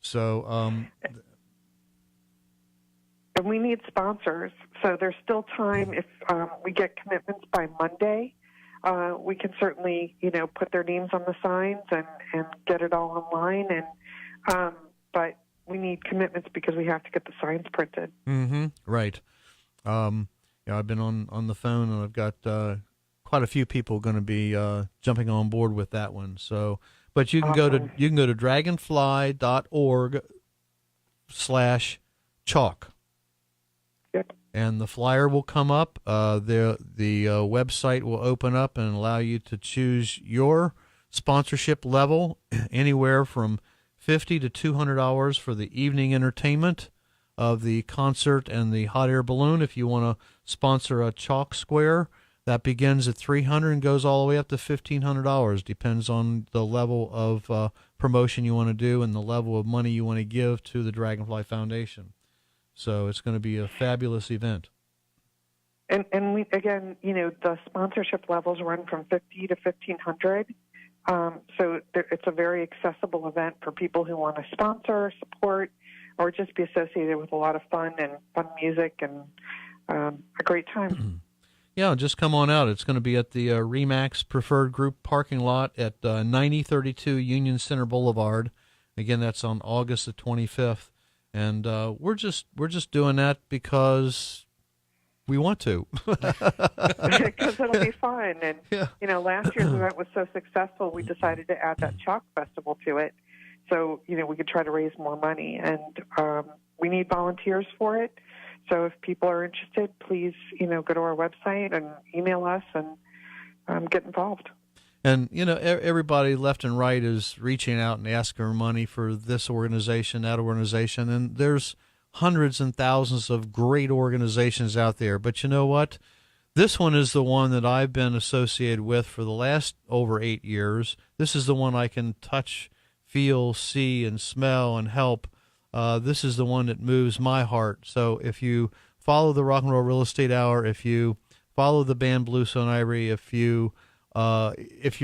So, and we need sponsors. So there's still time. If we get commitments by Monday, we can certainly, put their names on the signs and get it all online. And but we need commitments because we have to get the signs printed. Mm-hmm. Right. I've been on the phone, and I've got quite a few people going to be jumping on board with that one. So, but you can go to dragonfly.org/chalk. Yep. And the flyer will come up. The website will open up and allow you to choose your sponsorship level, anywhere from $50 to $200 for the evening entertainment of the concert and the hot air balloon. If you want to sponsor a chalk square, that begins at $300 and goes all the way up to $1,500. Depends on the level of promotion you want to do and the level of money you want to give to the Dragonfly Foundation. So it's going to be a fabulous event. And we, again, the sponsorship levels run from $50 to $1,500. So it's a very accessible event for people who want to sponsor, support, or just be associated with a lot of fun music and a great time. Yeah, just come on out. It's going to be at the Remax Preferred Group parking lot at 9032 Union Center Boulevard. Again, that's on August the 25th. And we're just doing that because we want to. Because it'll be fun. And, last year's event was so successful, we decided to add that chalk festival to it. So, we could try to raise more money. And we need volunteers for it. So if people are interested, please, go to our website and email us and get involved. And, everybody left and right is reaching out and asking for money for this organization, that organization. And there's hundreds and thousands of great organizations out there. But you know what? This one is the one that I've been associated with for the last over 8 years. This is the one I can touch, feel, see, and smell and help. This is the one that moves my heart. So if you follow the Rock and Roll Real Estate Hour, if you follow the band Bluestone Ivory, if you're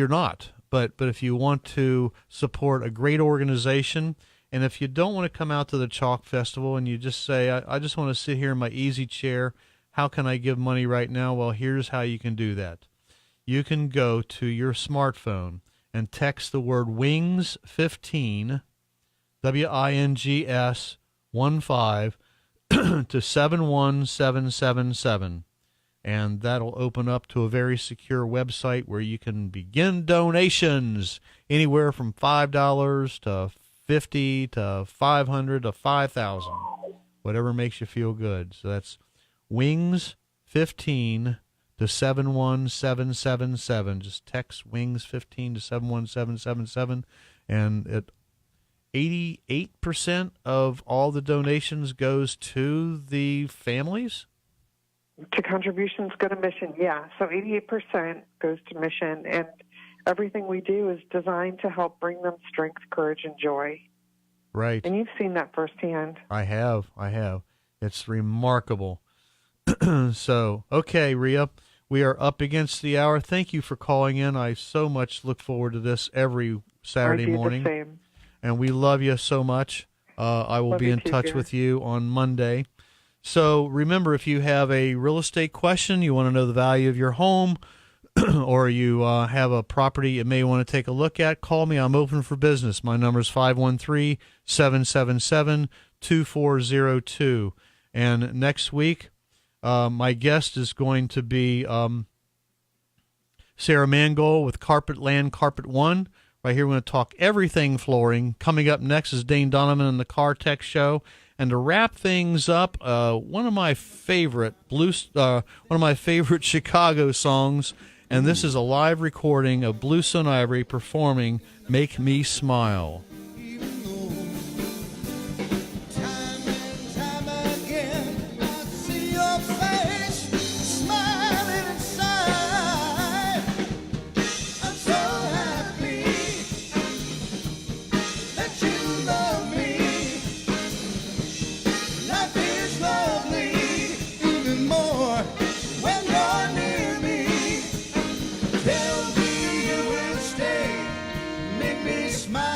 not, but if you want to support a great organization, and if you don't want to come out to the Chalk Festival and you just say, I just want to sit here in my easy chair, how can I give money right now? Well, here's how you can do that. You can go to your smartphone and text the word WINGS15, WINGS 15 to 71777, and that'll open up to a very secure website where you can begin donations anywhere from $5 to $50 to $500 to $5,000, whatever makes you feel good. So that's WINGS15 to 71777. Just text WINGS15 to 71777, and it 88% of all the donations goes to the families? To contributions go to mission, yeah. So 88% goes to mission, and everything we do is designed to help bring them strength, courage, and joy. Right. And you've seen that firsthand. I have. It's remarkable. So, okay, Rhea, we are up against the hour. Thank you for calling in. I so much look forward to this every Saturday morning. The same. And we love you so much. I will be in touch with you on Monday. So remember, if you have a real estate question, you want to know the value of your home, or you have a property you may want to take a look at, call me. I'm open for business. My number is 513-777-2402. And next week, my guest is going to be Sarah Mangold with Carpet Land Carpet One. Right here, we're going to talk everything flooring. Coming up next is Dane Donovan and the Car Tech Show. And to wrap things up, one of my favorite Chicago songs, and this is a live recording of Bluestone Ivory performing "Make Me Smile." smile.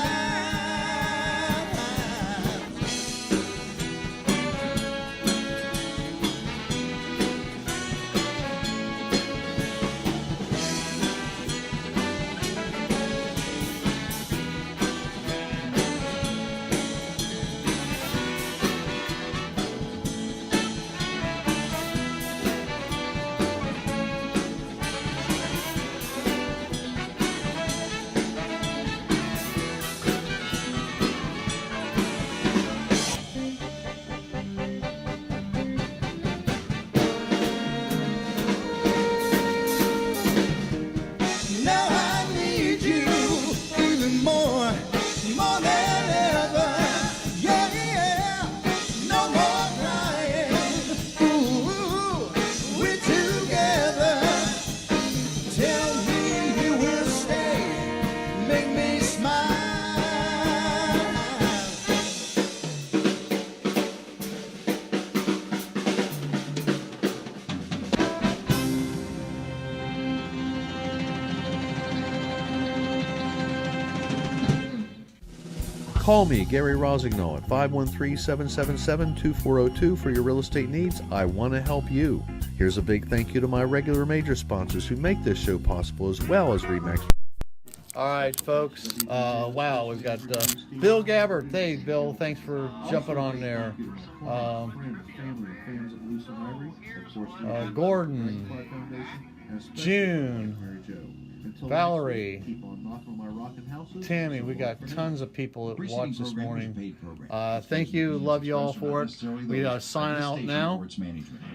Now I need you even more than ever. Yeah, yeah, no more crying. Ooh, we're together. Tell me you will stay, make me smile. Call me, Gary Rossignol, at 513-777-2402 for your real estate needs. I want to help you. Here's a big thank you to my regular major sponsors who make this show possible, as well as RE/MAX. All right, folks. Wow, we've got Bill Gabbard. Hey, Bill, thanks for jumping on there. Gordon, June, Valerie, Tammy. We got tons of people that watch this morning. Thank you. Love you all for it. We sign out now.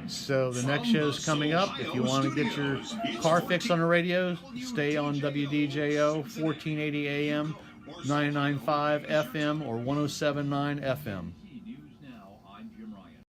So the next show is coming up. If you want to get your car fixed on the radio, stay on WDJO 1480 AM, 99.5 FM, or 107.9 FM.